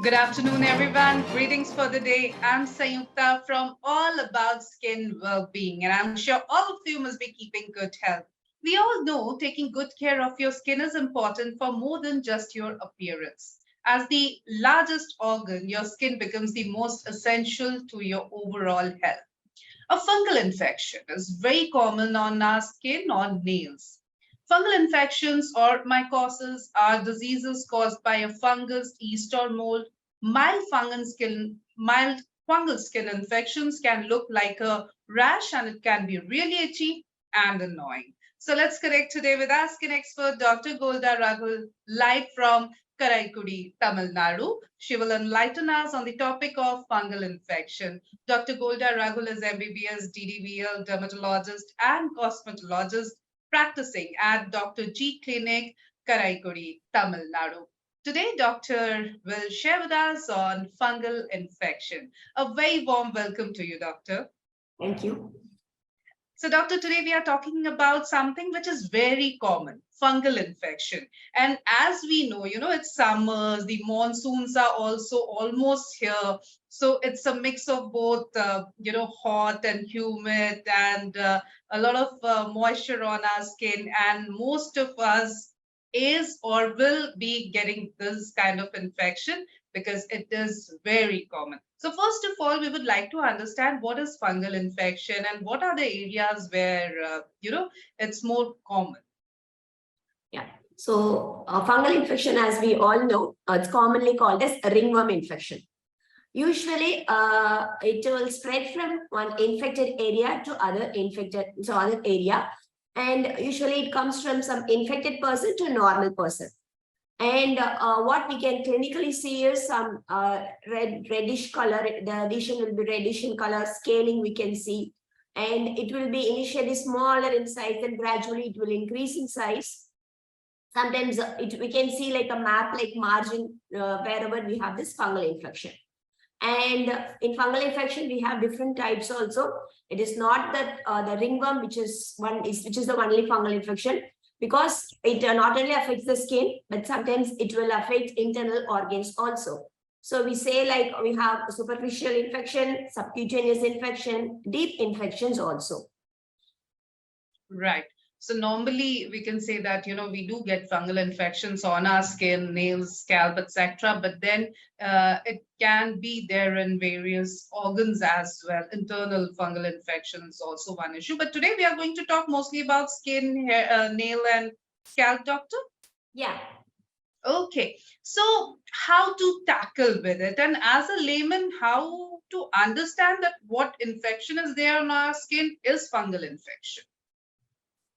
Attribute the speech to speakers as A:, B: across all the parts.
A: Good afternoon, everyone. Greetings for the day. I'm Sayukta from All About Skin Wellbeing, and I'm sure all of you must be keeping good health. We all know taking good care of your skin is important for more than just your appearance. As the largest organ, your skin becomes the most essential to your overall health. A fungal infection is very common on our skin or nails. Fungal infections or mycosis are diseases caused by a fungus, yeast, or mold. Mild fungal skin infections can look like a rash and it can be really itchy and annoying. So let's connect today with our skin expert, Dr. Golda Raghul, live from Karaikudi, Tamil Nadu. She will enlighten us on the topic of fungal infection. Dr. Golda Raghul is MBBS, DDVL, dermatologist, and cosmetologist practicing at Dr. G Clinic, Karaikudi, Tamil Nadu. Today, Doctor will share with us on fungal infection. A very warm welcome to you, Doctor.
B: Thank you.
A: So, Doctor, today we are talking about something which is very common, fungal infection. And as we know, it's summers, the monsoons are also almost here. So it's a mix of both, hot and humid and a lot of moisture on our skin. And most of us is or will be getting this kind of infection because it is very common. So first of all, we would like to understand what is fungal infection and what are the areas where, it's more common.
B: Yeah. So fungal infection, as we all know, it's commonly called as a ringworm infection. Usually, it will spread from one infected area to other area, and usually it comes from some infected person to a normal person. And what we can clinically see is some reddish color. The lesion will be reddish in color. Scaling we can see, and it will be initially smaller in size, and gradually it will increase in size. Sometimes we can see like a map-like margin wherever we have this fungal infection. And in fungal infection, we have different types also. It is not that the ringworm, which is the only fungal infection, because it not only affects the skin, but sometimes it will affect internal organs also. So we say like we have superficial infection, subcutaneous infection, deep infections also.
A: Right. So normally we can say that, we do get fungal infections on our skin, nails, scalp, etc. But then it can be there in various organs as well. Internal fungal infections also one issue. But today we are going to talk mostly about skin, hair, nail and scalp, doctor?
B: Yeah.
A: Okay. So how to tackle with it? And as a layman, how to understand that what infection is there on our skin is fungal infection?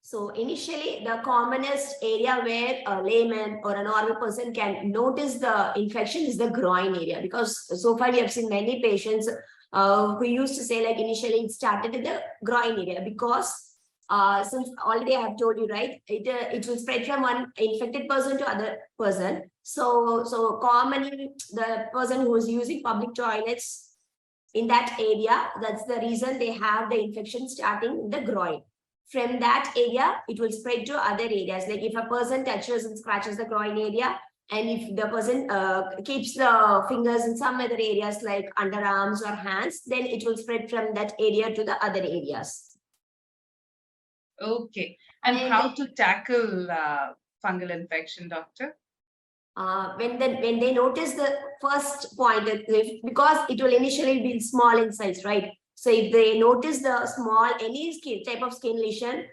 B: So initially, the commonest area where a layman or a normal person can notice the infection is the groin area, because so far we have seen many patients who used to say like initially it started in the groin area, because since already I have told you, right, it will spread from one infected person to other person. So commonly the person who is using public toilets in that area, that's the reason they have the infection starting in the groin. From that area, it will spread to other areas. Like if a person touches and scratches the groin area, and if the person keeps the fingers in some other areas like underarms or hands, then it will spread from that area to the other areas.
A: Okay. And how to tackle fungal infection, doctor?
B: When they notice the first point, because it will initially be small in size, right? So if they notice the small, any type of skin lesion,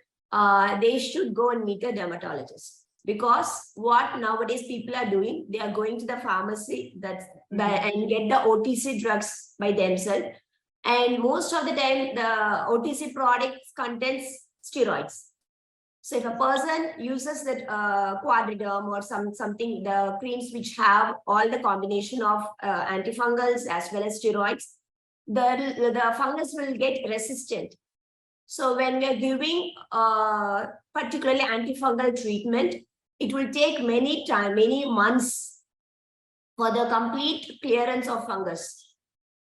B: they should go and meet a dermatologist. Because what nowadays people are doing, they are going to the pharmacy and get the OTC drugs by themselves. And most of the time, the OTC products contains steroids. So if a person uses that quadriderm or something, the creams which have all the combination of antifungals as well as steroids, the fungus will get resistant. So when we are giving particularly antifungal treatment, it will take many months for the complete clearance of fungus.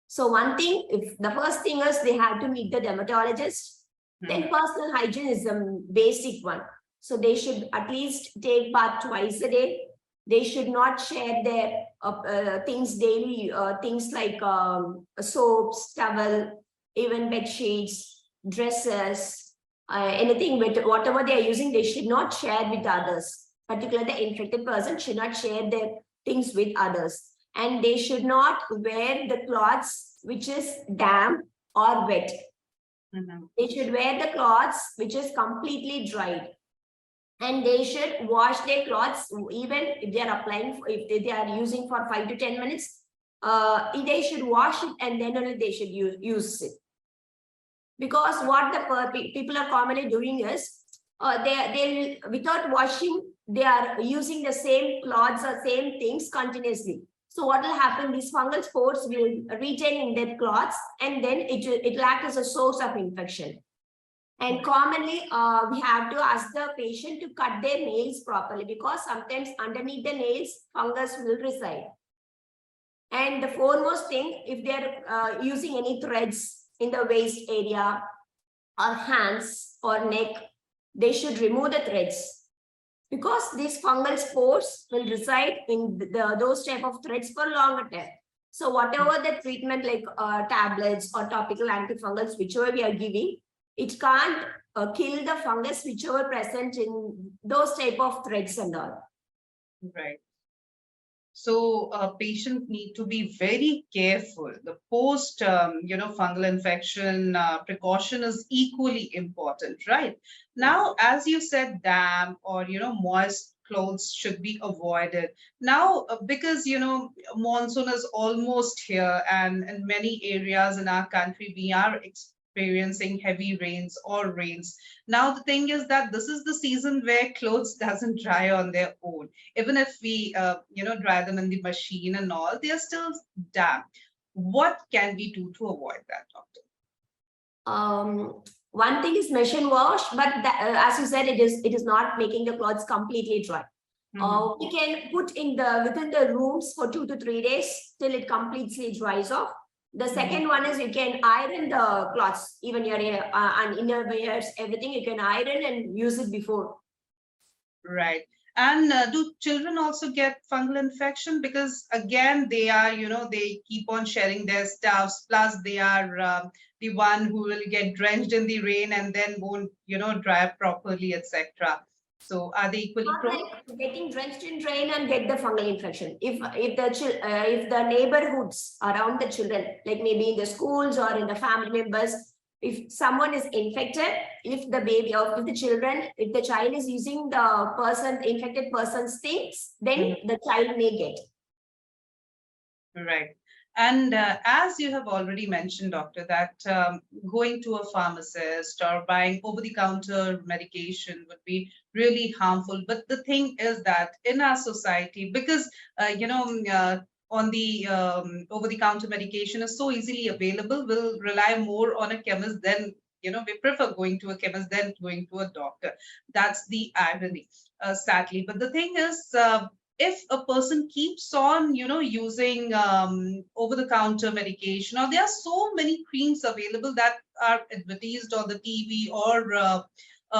B: So one thing, if the first thing is they have to meet the dermatologist, then personal hygiene is the basic one. So they should at least take bath twice a day. They should not share their things daily, things like soaps, towel, even bed sheets, dresses, anything with whatever they are using, they should not share with others. Particularly the infected person should not share their things with others. And they should not wear the clothes which is damp or wet. They should wear the clothes which is completely dried. And they should wash their clothes even if they are applying, if they are using for 5 to 10 minutes. They should wash it and then only they should use it. Because what the people are commonly doing is, they without washing, they are using the same clothes or same things continuously. So what will happen? These fungal spores will retain in their clothes, and then it will act as a source of infection. And commonly, we have to ask the patient to cut their nails properly, because sometimes underneath the nails, fungus will reside. And the foremost thing, if they're using any threads in the waist area or hands or neck, they should remove the threads, because these fungal spores will reside in those type of threads for longer time. So whatever the treatment, like tablets or topical antifungals, whichever we are giving, it can't kill the fungus whichever present in those type of threads and all.
A: Right. So a patient need to be very careful. The post, fungal infection precaution is equally important, right? Now, as you said, damp or, moist clothes should be avoided. Now, because, monsoon is almost here, and in many areas in our country, we are experiencing heavy rains or rains. Now, the thing is that this is the season where clothes doesn't dry on their own. Even if we, dry them in the machine and all, they are still damp. What can we do to avoid that, doctor?
B: One thing is machine wash, but as you said, it is not making the clothes completely dry. We can put within the rooms for 2 to 3 days till it completely dries off. The second one is you can iron the clothes, even your and inner wears, everything you can iron and use it before.
A: Right. And do children also get fungal infection? Because again, they are, they keep on sharing their stuffs. Plus, they are the one who will get drenched in the rain and then won't, dry up properly, etc. So are they equally prone?
B: Like getting drenched in rain and get the fungal infection. If the neighborhoods around the children, like maybe in the schools or in the family members, if someone is infected, if the baby or if the child is using the infected person's things, then the child may get.
A: Right. And as you have already mentioned, doctor, that going to a pharmacist or buying over-the-counter medication would be really harmful. But the thing is that in our society, because, on the over-the-counter medication is so easily available, we'll rely more on a chemist than, we prefer going to a chemist than going to a doctor. That's the irony, sadly. But the thing is, if a person keeps on, using over-the-counter medication, or there are so many creams available that are advertised on the TV or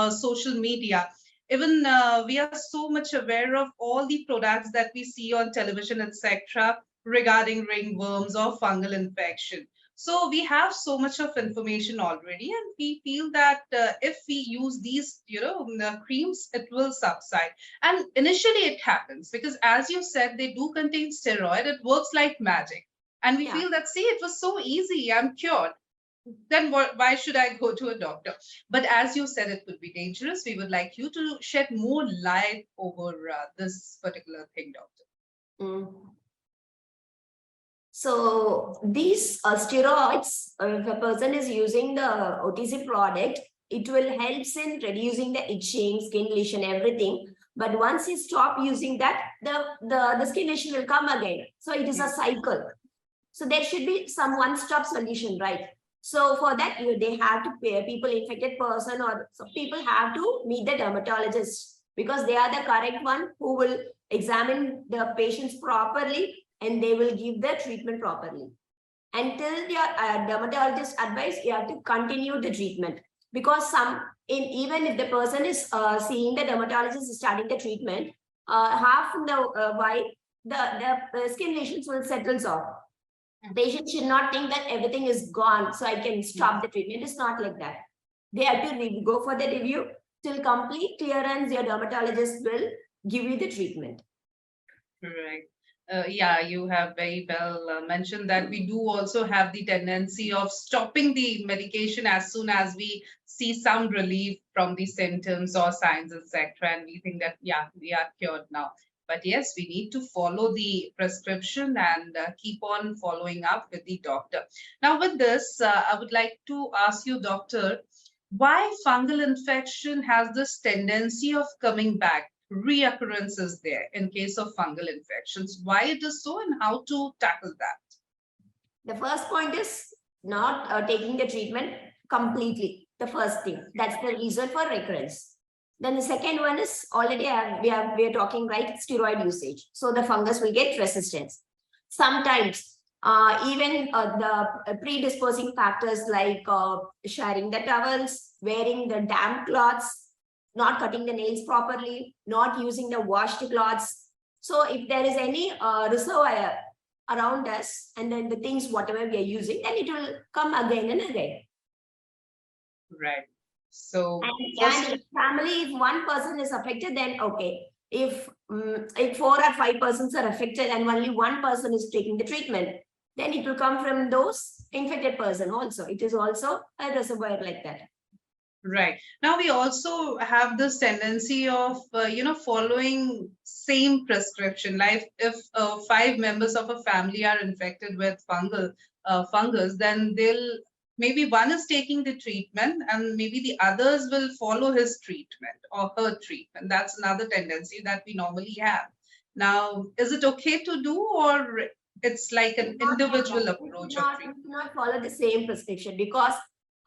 A: social media, even we are so much aware of all the products that we see on television, etc., regarding ringworms or fungal infection. So we have so much of information already, and we feel that if we use these, creams, it will subside. And initially it happens because, as you said, they do contain steroid. It works like magic. And we feel that, see, it was so easy, I'm cured. Then why should I go to a doctor? But as you said, it could be dangerous. We would like you to shed more light over this particular thing, doctor.
B: So these steroids, if a person is using the OTC product, it will help in reducing the itching, skin lesion, everything. But once you stop using that, the skin lesion will come again. So it is a cycle. So there should be some one-stop solution, right? So for that, they have to pay people, infected person, or so people have to meet the dermatologist, because they are the correct one who will examine the patients properly, and they will give the treatment properly. Until your dermatologist advice, you have to continue the treatment, because even if the person is seeing the dermatologist is starting the treatment, half in the white, the skin lesions will settle off. Patient should not think that everything is gone, so I can stop the treatment. It's not like that. They have to go for the review. Till complete clearance, your dermatologist will give you the treatment.
A: Right. Yeah, you have very well mentioned that we do also have the tendency of stopping the medication as soon as we see some relief from the symptoms or signs, etc. And we think that, yeah, we are cured now. But yes, we need to follow the prescription and keep on following up with the doctor. Now, with this, I would like to ask you, doctor, why fungal infection has this tendency of coming back? Reoccurrences there in case of fungal infections. Why it is so and how to tackle that?
B: The first point is not taking the treatment completely. The first thing, that's the reason for recurrence. Then the second one is already we are talking right steroid usage. So the fungus will get resistance. Sometimes even the predisposing factors like sharing the towels, wearing the damp cloths, not cutting the nails properly, not using the washed cloths. So if there is any reservoir around us and then the things whatever we are using, then it will come again and again.
A: Right. So
B: and if family, if one person is affected, then okay. If 4 or 5 persons are affected and only one person is taking the treatment, then it will come from those infected person also. It is also a reservoir like that.
A: Right. Now we also have this tendency of, following same prescription. Like if 5 members of a family are infected with fungus, then maybe one is taking the treatment and maybe the others will follow his treatment or her treatment. That's another tendency that we normally have. Now, is it okay to do, or it's like an individual approach of treatment?
B: Not follow the same prescription because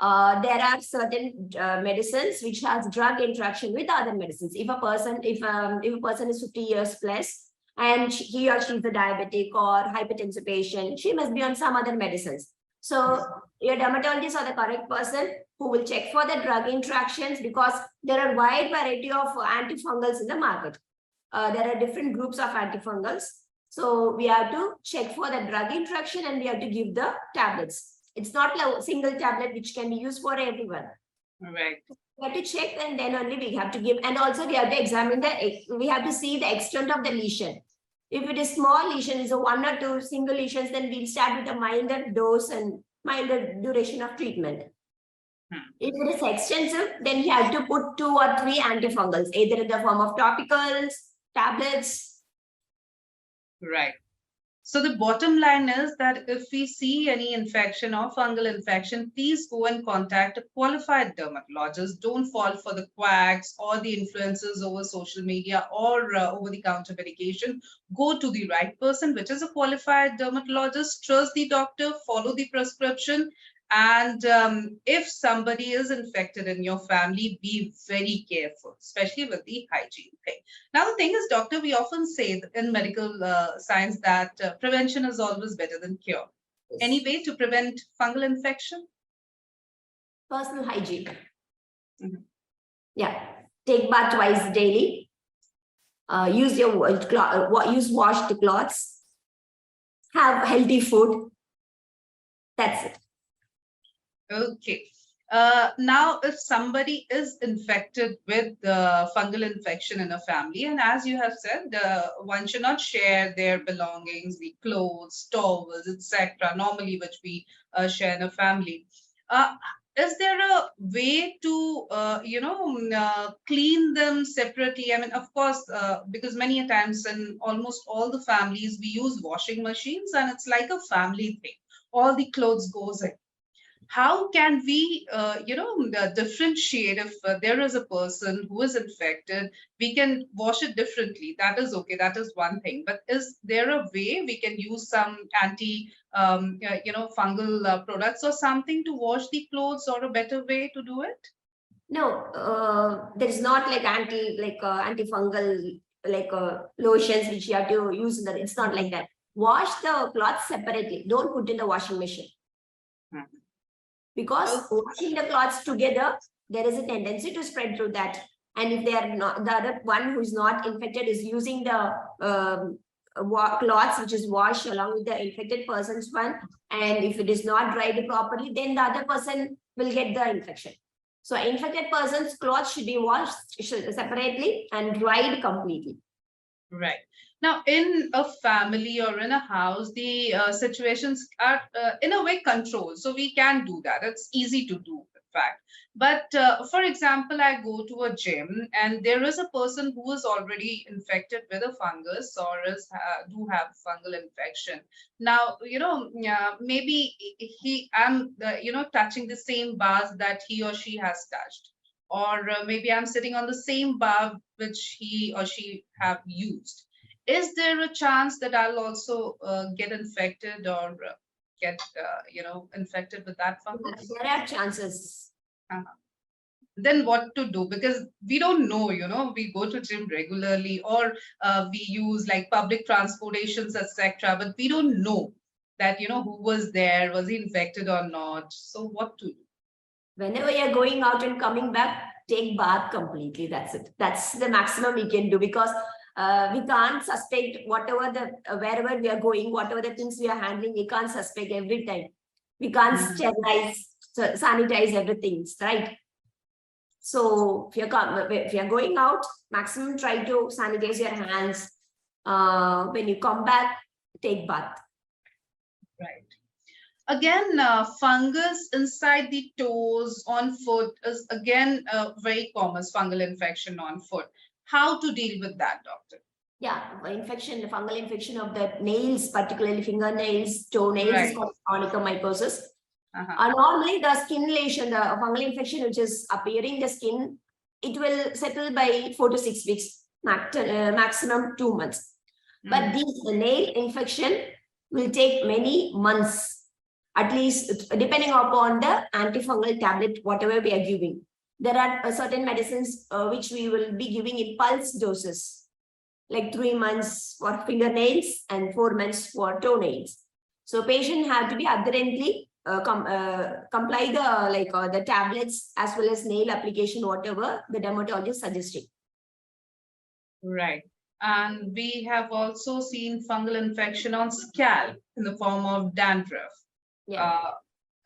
B: there are certain medicines which has drug interaction with other medicines. If a person is 50 years plus and he or she is a diabetic or hypertensive patient, she must be on some other medicines. So your dermatologist are the correct person who will check for the drug interactions because there are wide variety of antifungals in the market. There are different groups of antifungals. So we have to check for the drug interaction and we have to give the tablets. It's not a single tablet which can be used for everyone.
A: Right.
B: We have to check and then only we have to give. And also we have to examine we have to see the extent of the lesion. If it is small lesion, is a 1 or 2 single lesions, then we'll start with a milder dose and milder duration of treatment. If it is extensive, then we have to put 2 or 3 antifungals, either in the form of topicals, tablets.
A: Right. So the bottom line is that if we see any infection or fungal infection, please go and contact a qualified dermatologist. Don't fall for the quacks or the influencers over social media or over-the-counter medication. Go to the right person, which is a qualified dermatologist. Trust the doctor, follow the prescription. And if somebody is infected in your family, be very careful, especially with the hygiene thing. Now, the thing is, doctor, we often say in medical science that prevention is always better than cure. Yes. Any way to prevent fungal infection?
B: Personal hygiene. Yeah. Take bath twice daily. Use washed cloths. Have healthy food. That's it.
A: Okay. Now, if somebody is infected with fungal infection in a family, and as you have said, one should not share their belongings, the clothes, towels, etc., normally which we share in a family. Is there a way to, clean them separately? I mean, of course, because many a times in almost all the families, we use washing machines and it's like a family thing. All the clothes goes in. How can we, differentiate if there is a person who is infected, we can wash it differently. That is okay. That is one thing. But is there a way we can use some fungal products or something to wash the clothes, or a better way to do it?
B: No, there is not like antifungal lotions which you have to use. It's not like that. Wash the cloth separately. Don't put in the washing machine. Because washing the cloths together, there is a tendency to spread through that. And if they are not, the other one who is not infected is using the cloths which is washed along with the infected person's one, and if it is not dried properly, then the other person will get the infection. So infected person's clothes should be washed separately and dried completely.
A: Right. Now, in a family or in a house, the situations are in a way controlled. So we can do that. It's easy to do, in fact. But for example, I go to a gym and there is a person who is already infected with a fungus or is do have fungal infection. Now, maybe I'm touching the same bars that he or she has touched. Or maybe I'm sitting on the same bar which he or she have used. Is there a chance that I'll also get infected or get infected with that fungus?
B: There are chances.
A: Then what to do? Because we don't know, we go to gym regularly or we use like public transportations, etc. But we don't know that, who was there, was he infected or not? So what to do?
B: Whenever you're going out and coming back, take bath completely. That's it. That's the maximum we can do, because we can't suspect whatever wherever we are going, whatever the things we are handling, we can't suspect every time. We can't sterilize, sanitize everything, right? So if you're going out, maximum try to sanitize your hands. When you come back, take bath.
A: Right. Again, fungus inside the toes on foot is again very common, fungal infection on foot. How to deal with that, doctor?
B: Yeah, the fungal infection of the nails, particularly fingernails, toenails, is called onychomycosis. Normally, the skin lesion, the fungal infection which is appearing in the skin, it will settle by 4 to 6 weeks, maximum 2 months. But the nail infection will take many months. At least depending upon the antifungal tablet, whatever we are giving. There are certain medicines which we will be giving in pulse doses, like 3 months for fingernails and 4 months for toenails. So patient have to be adherently comply the tablets as well as nail application, whatever the dermatologist suggesting.
A: Right. And we have also seen fungal infection on scalp in the form of dandruff. Yeah.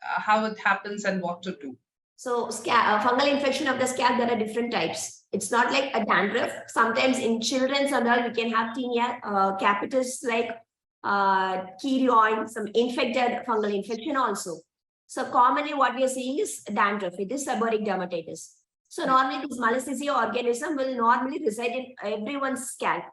A: How it happens and what to do.
B: So fungal infection of the scalp, there are different types. It's not like a dandruff. Sometimes in children's adult, we can have tinea capitis like keloid, some infected fungal infection also. So commonly what we are seeing is dandruff. It is seborrheic dermatitis. So normally this malassezia organism will normally reside in everyone's scalp.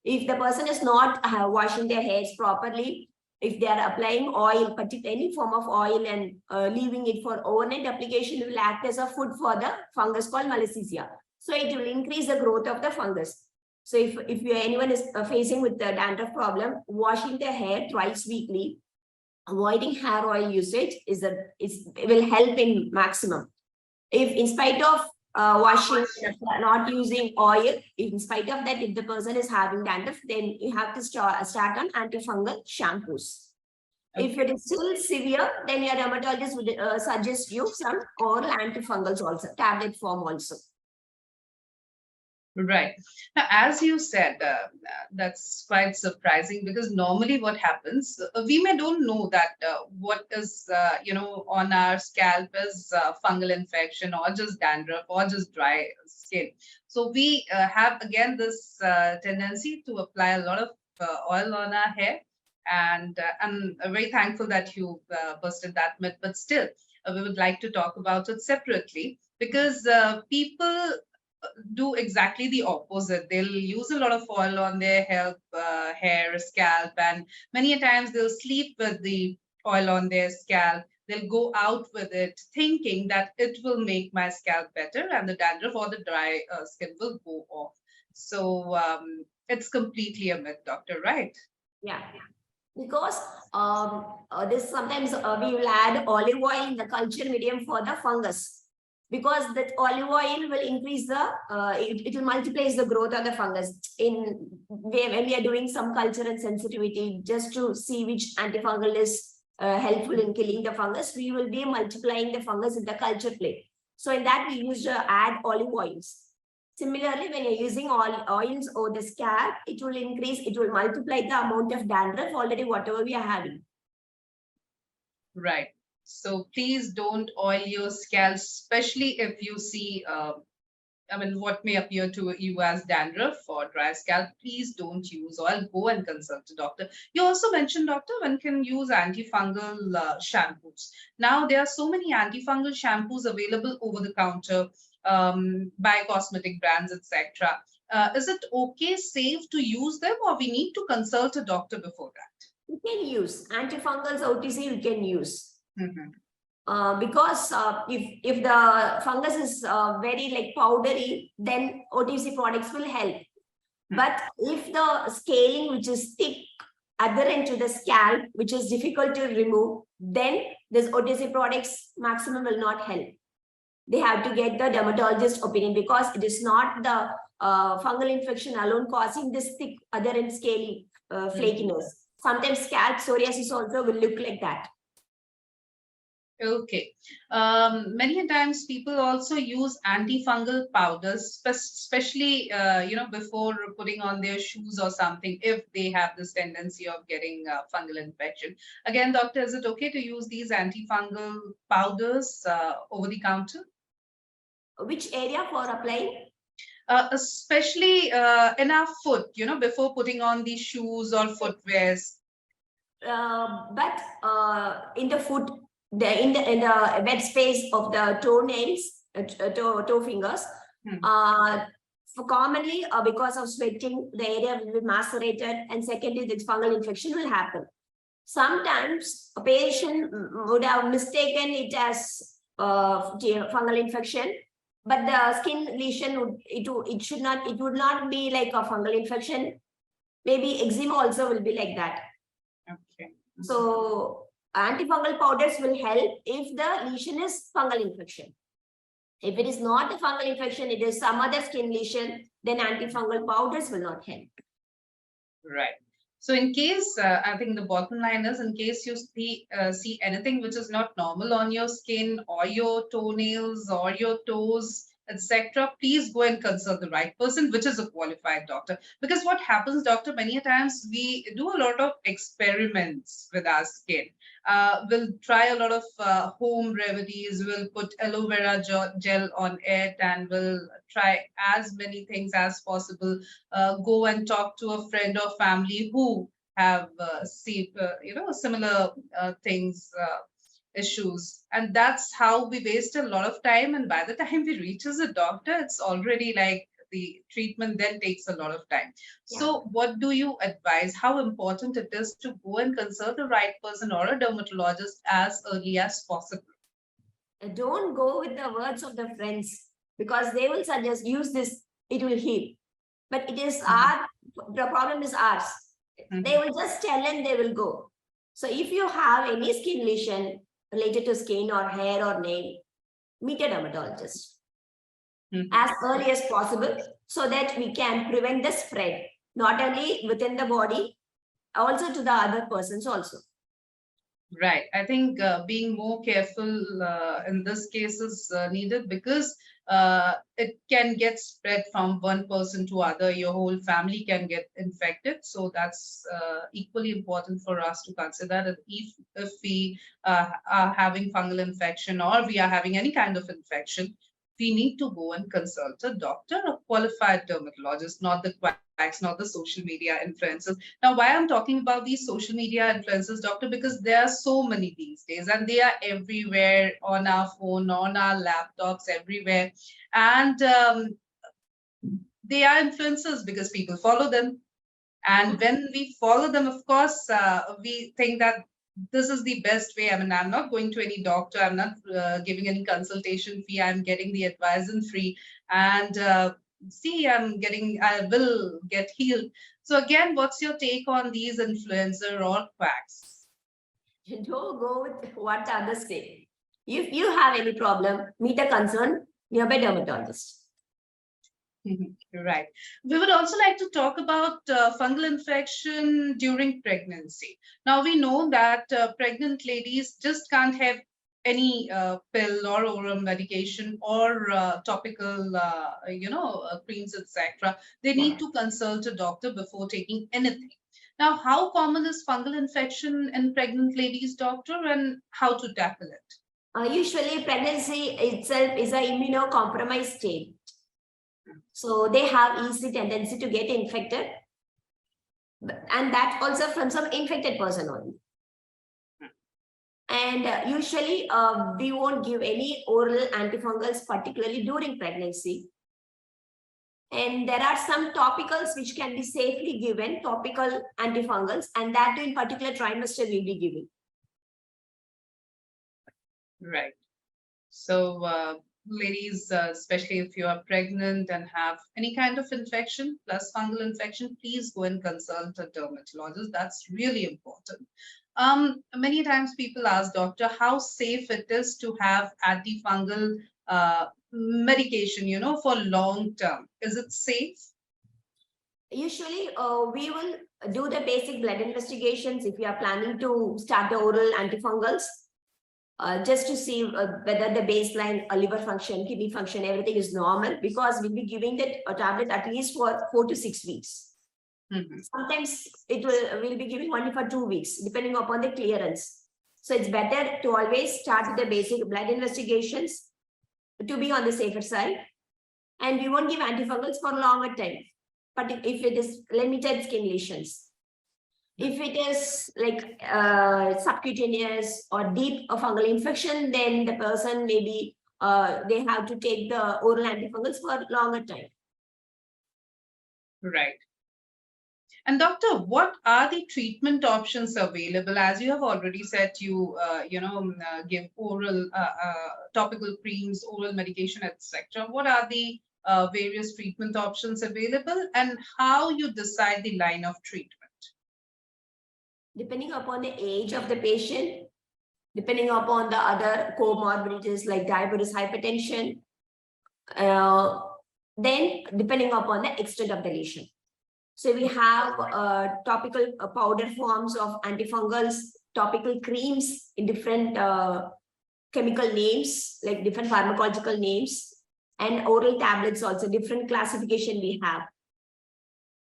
B: If the person is not washing their hairs properly, if they are applying oil, any form of oil and leaving it for overnight application, will act as a food for the fungus called malassezia. So it will increase the growth of the fungus. So if anyone is facing with the dandruff problem, washing their hair twice weekly, avoiding hair oil usage will help in maximum. If in spite of washing, not using oil, in spite of that, if the person is having dandruff, then you have to start on antifungal shampoos. If it is still severe, then your dermatologist would suggest you some oral antifungals also, tablet form also.
A: Right. Now, as you said, that's quite surprising, because normally what happens, we may don't know that what is, on our scalp is fungal infection or just dandruff or just dry skin. So we have, again, this tendency to apply a lot of oil on our hair. And I'm very thankful that you busted that myth, but still, we would like to talk about it separately, because people do exactly the opposite. They'll use a lot of oil on their hair, scalp, and many a times they'll sleep with the oil on their scalp. They'll go out with it thinking that it will make my scalp better and the dandruff or the dry skin will go off. So it's completely a myth, doctor, right?
B: Yeah. Because this sometimes we will add olive oil in the culture medium for the fungus. Because that olive oil will increase the, it will multiply the growth of the fungus. When we are doing some culture and sensitivity, just to see which antifungal is helpful in killing the fungus, we will be multiplying the fungus in the culture plate. So in that we used to add olive oils. Similarly, when you're using oils over the scalp, it will increase, it will multiply the amount of dandruff already, whatever we are having.
A: Right. So please don't oil your scalp, especially if you see, what may appear to you as dandruff or dry scalp. Please don't use oil. Go and consult a doctor. You also mentioned, doctor, one can use antifungal shampoos. Now, there are so many antifungal shampoos available over the counter by cosmetic brands, etc. Is it okay, safe to use them, or we need to consult a doctor before that?
B: You can use antifungals, OTC, you can use.
A: Mm-hmm.
B: Because if the fungus is very like powdery, then OTC products will help. But if the scaling, which is thick, adherent to the scalp, which is difficult to remove, then this OTC products maximum will not help. They have to get the dermatologist opinion, because it is not the fungal infection alone causing this thick adherent scaly flakiness. Sometimes scalp psoriasis also will look like that.
A: Okay. Many times people also use antifungal powders, especially before putting on their shoes or something, if they have this tendency of getting fungal infection. Again, doctor, is it okay to use these antifungal powders over the counter?
B: Which area for applying?
A: Especially in our foot, before putting on the shoes or footwears.
B: But in the foot, in the wet space of the toenails, toe fingers, for commonly because of sweating, the area will be macerated, and secondly, the fungal infection will happen. Sometimes a patient would have mistaken it as fungal infection, but the skin lesion would not be like a fungal infection. Maybe eczema also will be like that.
A: Okay.
B: So antifungal powders will help if the lesion is fungal infection. If it is not a fungal infection, it is some other skin lesion, then antifungal powders will not help.
A: Right. So in case, I think the bottom line is, in case you see anything which is not normal on your skin or your toenails or your toes, etc., please go and consult the right person, which is a qualified doctor. Because what happens, doctor, many a times we do a lot of experiments with our skin. We'll try a lot of home remedies. We'll put aloe vera gel on it, and we'll try as many things as possible. Go and talk to a friend or family who have similar things. Issues, and that's how we waste a lot of time, and by the time we reach as a doctor, it's already like the treatment then takes a lot of time. So what do you advise, how important it is to go and consult the right person or a dermatologist as early as possible?
B: Don't go with the words of the friends, because they will suggest use this, it will heal, but it is the problem is ours. They will just tell and they will go. So if you have any skin lesion related to skin or hair or nail, meet a dermatologist as early as possible, so that we can prevent the spread, not only within the body, also to the other persons also.
A: Right. I think being more careful in this case is needed, because it can get spread from one person to other. Your whole family can get infected. So that's equally important for us to consider that if we are having fungal infection, or we are having any kind of infection, we need to go and consult a doctor, a qualified dermatologist, not the quacks, not the social media influencers. Now, why I'm talking about these social media influencers, doctor, because there are so many these days, and they are everywhere, on our phone, on our laptops, everywhere. And they are influencers because people follow them. And when we follow them, of course, we think that this is the best way. I mean, I'm not going to any doctor. I'm not giving any consultation fee. I'm getting the advice in free. And I will get healed. So again, what's your take on these influencer or quacks?
B: Don't go with what others say. If you have any problem, meet a concerned nearby dermatologist.
A: Right. We would also like to talk about fungal infection during pregnancy. Now, we know that pregnant ladies just can't have any pill or oral medication or topical, creams, etc., they need to consult a doctor before taking anything. Now, how common is fungal infection in pregnant ladies, doctor, and how to tackle it?
B: Usually, pregnancy itself is an immunocompromised state. So they have easy tendency to get infected. And that also from some infected person only. And usually we won't give any oral antifungals, particularly during pregnancy. And there are some topicals which can be safely given, topical antifungals, and that in particular trimester will be given.
A: Right. So, ladies, especially if you are pregnant and have any kind of infection plus fungal infection, please go and consult a dermatologist. That's really important. Many times people ask doctor how safe it is to have antifungal medication, for long term. Is it safe?
B: Usually we will do the basic blood investigations if you are planning to start the oral antifungals. Just to see whether the baseline liver function, kidney function, everything is normal, because we'll be giving that tablet at least for 4 to 6 weeks. Sometimes we'll be giving only for 2 weeks, depending upon the clearance. So it's better to always start with the basic blood investigations to be on the safer side. And we won't give antifungals for a longer time, but if it is limited skin lesions. If it is like subcutaneous or deep fungal infection, then the person maybe they have to take the oral antifungals for longer time.
A: Right. And doctor, what are the treatment options available? As you have already said, you give oral topical creams, oral medication, etc. What are the various treatment options available, and how you decide the line of treatment?
B: Depending upon the age of the patient, depending upon the other comorbidities like diabetes, hypertension, then depending upon the extent of the lesion. So we have topical powder forms of antifungals, topical creams in different chemical names, like different pharmacological names, and oral tablets also, different classification we have.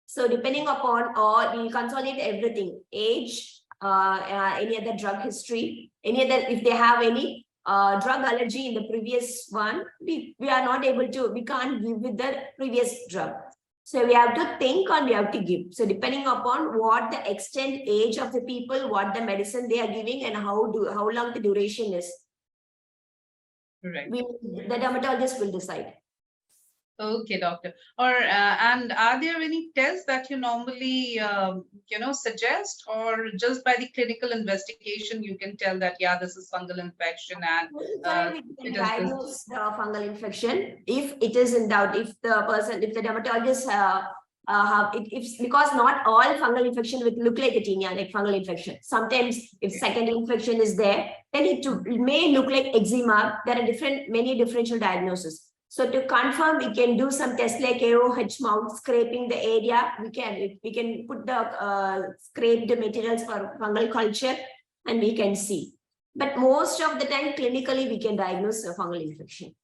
B: So depending upon, or we consolidate everything, age, any other drug history, any other, if they have any drug allergy in the previous one, we are not able to, we can't give with the previous drug. So we have to think and we have to give. So depending upon what the extent, age of the people, what the medicine they are giving, and how long the duration is.
A: Right.
B: The dermatologist will decide.
A: Okay, doctor. Or and are there any tests that you normally suggest, or just by the clinical investigation you can tell that this is fungal infection and
B: we can diagnose the fungal infection if it is in doubt. If the dermatologist because not all fungal infection will look like a tinea, like fungal infection. Sometimes if secondary infection is there, then it may look like eczema. There are many differential diagnoses. So to confirm, we can do some tests like AOH mount, scraping the area. We can put the scraped materials for fungal culture, and we can see. But most of the time, clinically, we can diagnose a fungal infection.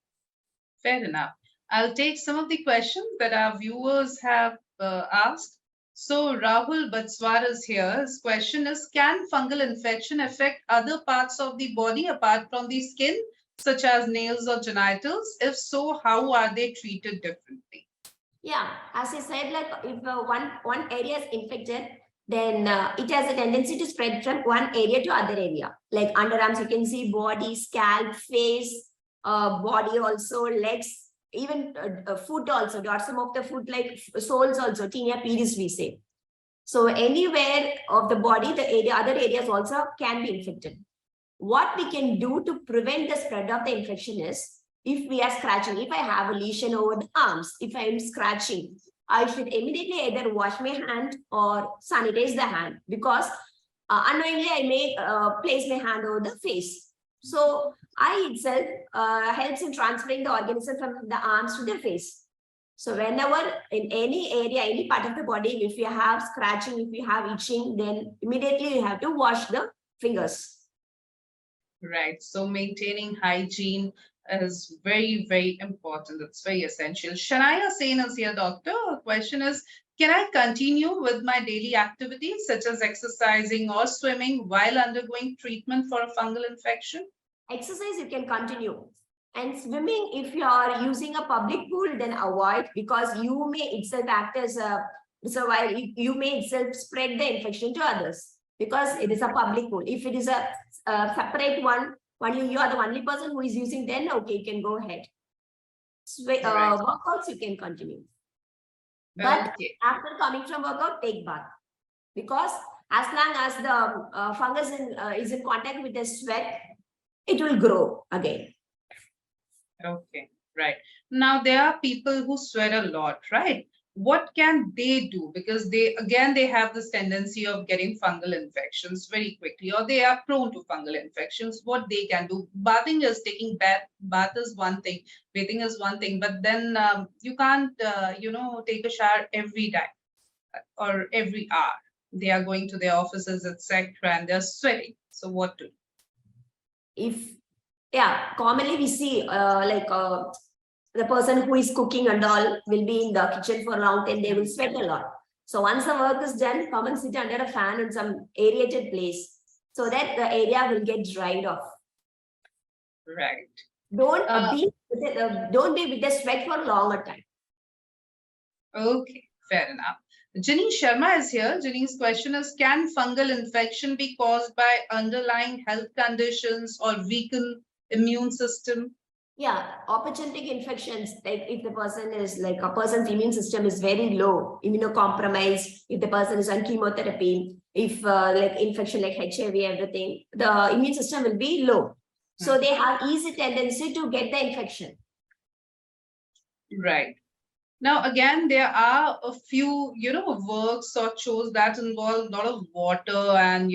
A: Fair enough. I'll take some of the questions that our viewers have asked. So Rahul Batswar is here. His question is, can fungal infection affect other parts of the body apart from the skin, such as nails or genitals? If so, how are they treated differently?
B: Yeah, as I said, like if one area is infected, then it has a tendency to spread from one area to other area. Like underarms, you can see body, scalp, face, body also, legs, even foot also, dorsum of the foot, like soles also, tinea pedis we say. So anywhere of the body, the other areas also can be infected. What we can do to prevent the spread of the infection is, if we are scratching, if I have a lesion over the arms, if I am scratching, I should immediately either wash my hand or sanitize the hand, because unknowingly I may place my hand over the face. So eye itself helps in transferring the organism from the arms to the face. So whenever in any area, any part of the body, if you have scratching, if you have itching, then immediately you have to wash the fingers.
A: Right. So maintaining hygiene is very, very important. It's very essential. Shania Sen is here, doctor. Her question is, can I continue with my daily activities such as exercising or swimming while undergoing treatment for a fungal infection?
B: Exercise you can continue. And swimming, if you are using a public pool, then avoid, because you may itself act as a, so while you may itself spread the infection to others, because it is a public pool. If it is a separate one, only you are the only person who is using, then okay, you can go ahead.
A: Right.
B: Workouts you can continue. But
A: Okay.
B: after coming from workout, take bath. Because as long as the fungus is in contact with the sweat, it will grow again.
A: Okay. Right. Now there are people who sweat a lot, right? What can they do? Because they have this tendency of getting fungal infections very quickly, or they are prone to fungal infections. What they can do? Bathing is taking bath is one thing, bathing is one thing, but then you can't take a shower every day or every hour. They are going to their offices, etc., and they're sweating. So what to do?
B: If commonly we see the person who is cooking and all will be in the kitchen for a long time, they will sweat a lot. So once the work is done, come and sit under a fan in some aerated place so that the area will get dried off.
A: Right.
B: Don't be with the sweat for a longer time.
A: Okay, fair enough. Ginny Sharma is here. Ginny's question is, can fungal infection be caused by underlying health conditions or weakened immune system?
B: Yeah, opportunistic infections, like if the person is like a person's immune system is very low, immunocompromised, if the person is on chemotherapy, if like infection like HIV, everything, the immune system will be low. So they have easy tendency to get the infection.
A: Right. Now, again, there are a few, works or chores that involve a lot of water and,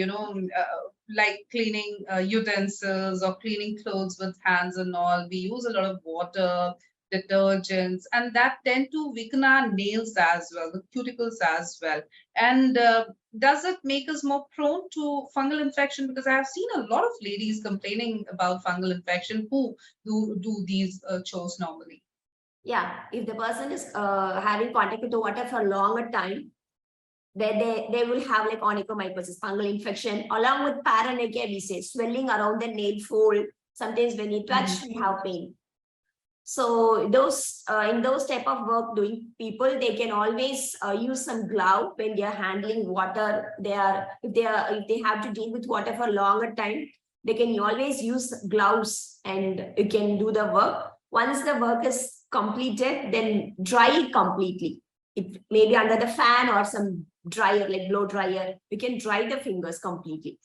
A: like cleaning utensils or cleaning clothes with hands and all. We use a lot of water, detergents, and that tend to weaken our nails as well, the cuticles as well. And does it make us more prone to fungal infection? Because I have seen a lot of ladies complaining about fungal infection who do these chores normally.
B: Yeah, if the person is having contact with the water for a longer time, they will have like onychomycosis, fungal infection, along with paranoia, we say, swelling around the nail fold. Sometimes when you touch, we have pain. So those in those type of work doing people, they can always use some glove when they are handling water. If they have to deal with water for a longer time, they can always use gloves and you can do the work. Once the work is completed, then dry it completely. It may be under the fan or some dryer, like blow dryer. You can dry the fingers completely.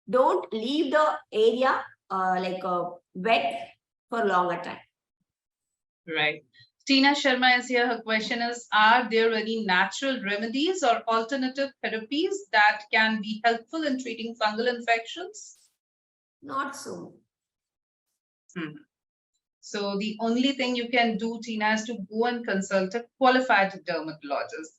B: Don't leave the area wet for a longer time.
A: Right. Tina Sharma is here. Her question is, are there any natural remedies or alternative therapies that can be helpful in treating fungal infections?
B: Not so.
A: So the only thing you can do, Tina, is to go and consult a qualified dermatologist.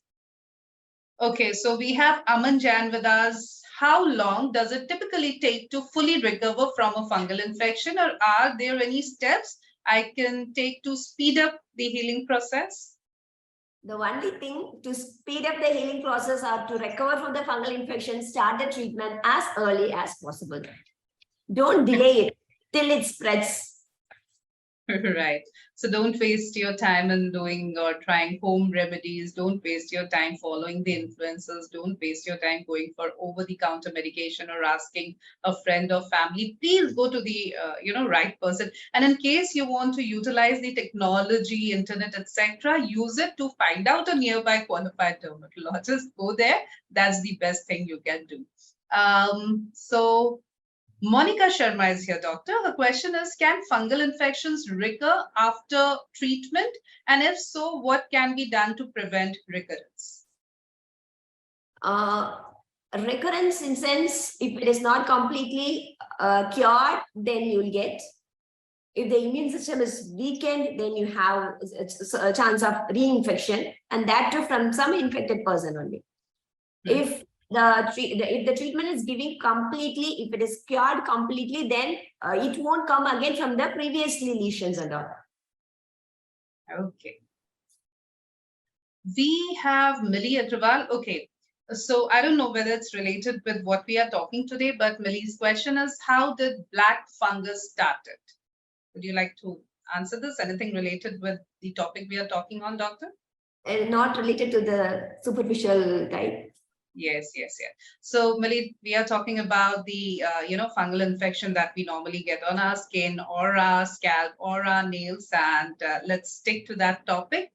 A: Okay, so we have Aman Jan with us. How long does it typically take to fully recover from a fungal infection, or are there any steps I can take to speed up the healing process?
B: The only thing to speed up the healing process or to recover from the fungal infection, start the treatment as early as possible. Don't delay it till it spreads.
A: Right. So don't waste your time in doing or trying home remedies. Don't waste your time following the influencers. Don't waste your time going for over-the-counter medication or asking a friend or family. Please go to the right person. And in case you want to utilize the technology, internet, etc., use it to find out a nearby qualified dermatologist. Go there. That's the best thing you can do. So Monica Sharma is here, doctor. Her question is, can fungal infections recur after treatment? And if so, what can be done to prevent recurrence?
B: Recurrence in sense, if it is not completely cured, then you will get. If the immune system is weakened, then you have a chance of reinfection, and that too from some infected person only. If if the treatment is giving completely, if it is cured completely, then it won't come again from the previously lesions and all.
A: Okay. We have Millie Agrawal. Okay. So I don't know whether it's related with what we are talking today, but Millie's question is, how did black fungus started? Would you like to answer this? Anything related with the topic we are talking on, doctor?
B: Not related to the superficial type.
A: Yes. So, Millie, we are talking about the fungal infection that we normally get on our skin or our scalp or our nails, and let's stick to that topic.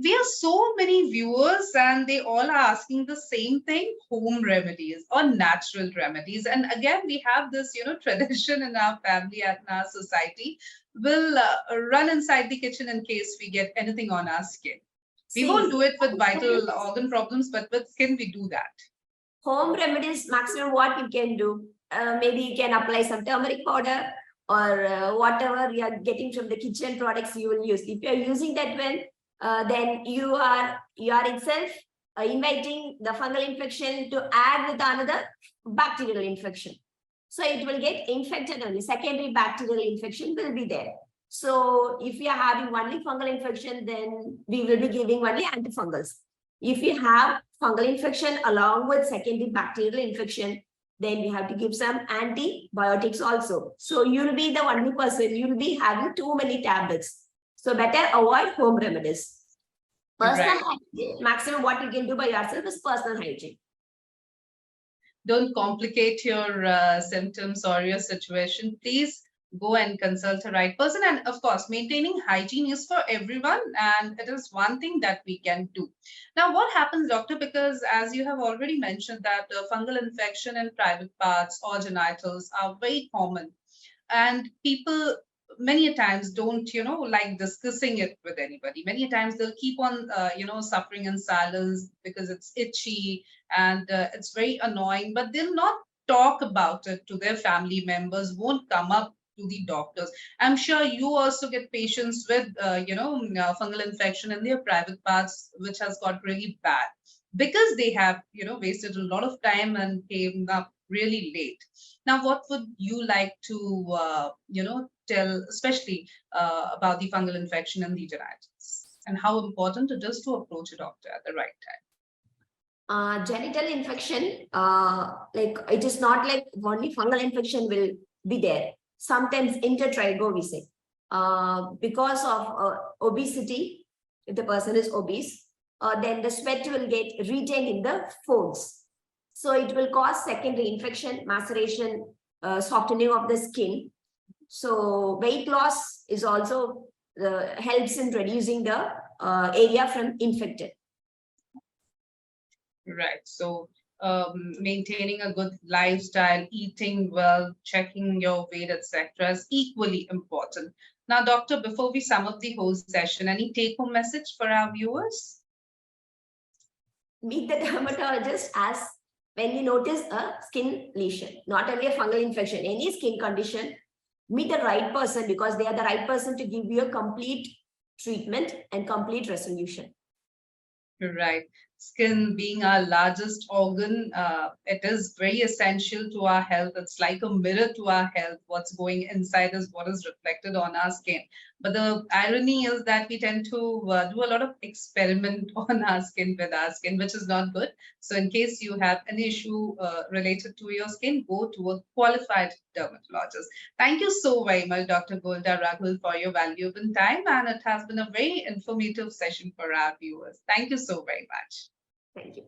A: We have so many viewers and they all are asking the same thing: home remedies or natural remedies. And again, we have this tradition in our family and in our society. We'll run inside the kitchen in case we get anything on our skin. We won't do it with vital organ problems, but with skin we do that.
B: Home remedies, maximum what you can do, maybe you can apply some turmeric powder or whatever you are getting from the kitchen products you will use. If you are using that one, then you are itself inviting the fungal infection to add with another bacterial infection. So it will get infected only. Secondary bacterial infection will be there. So if you are having only fungal infection, then we will be giving only antifungals. If you have fungal infection along with secondary bacterial infection, then we have to give some antibiotics also. So you'll be the only person, you'll be having too many tablets. So better avoid home remedies. Personal hygiene, maximum what you can do by yourself is personal hygiene.
A: Don't complicate your symptoms or your situation. Please go and consult the right person. And of course, maintaining hygiene is for everyone, and it is one thing that we can do. Now, what happens, doctor? Because as you have already mentioned that fungal infection in private parts or genitals are very common, and people many a times don't like discussing it with anybody. Many a times they'll keep on suffering in silence because it's itchy and it's very annoying, but they'll not talk about it to their family members, won't come up to the doctors. I'm sure you also get patients with fungal infection in their private parts, which has got really bad because they have wasted a lot of time and came up really late. Now, what would you like to tell, especially about the fungal infection in the genitals, and how important it is to approach a doctor at the right time?
B: Genital infection, like it is not like only fungal infection will be there. Sometimes intertrigo we say, because of obesity. If the person is obese, then the sweat will get retained in the folds. So it will cause secondary infection, maceration, softening of the skin. So weight loss is also helps in reducing the area from infected.
A: Right. So maintaining a good lifestyle, eating well, checking your weight, etc., is equally important. Now, doctor, before we sum up the whole session, any take-home message for our viewers?
B: Meet the dermatologist as when you notice a skin lesion, not only a fungal infection, any skin condition. Meet the right person because they are the right person to give you a complete treatment and complete resolution.
A: Right. Skin being our largest organ, it is very essential to our health. It's like a mirror to our health. What's going inside is what is reflected on our skin. But the irony is that we tend to do a lot of experiment on our skin with our skin, which is not good. So in case you have an issue related to your skin, go to a qualified dermatologist. Thank you so very much, Dr. Golda Raghul, for your valuable time. And it has been a very informative session for our viewers. Thank you so very much.
B: Thank you.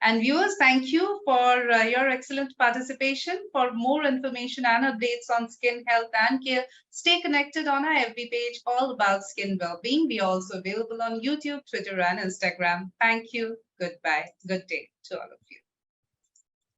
A: And viewers, thank you for your excellent participation. For more information and updates on skin health and care, stay connected on our FB page, All About Skin Wellbeing. We are also available on YouTube, Twitter, and Instagram. Thank you. Goodbye. Good day to all of you.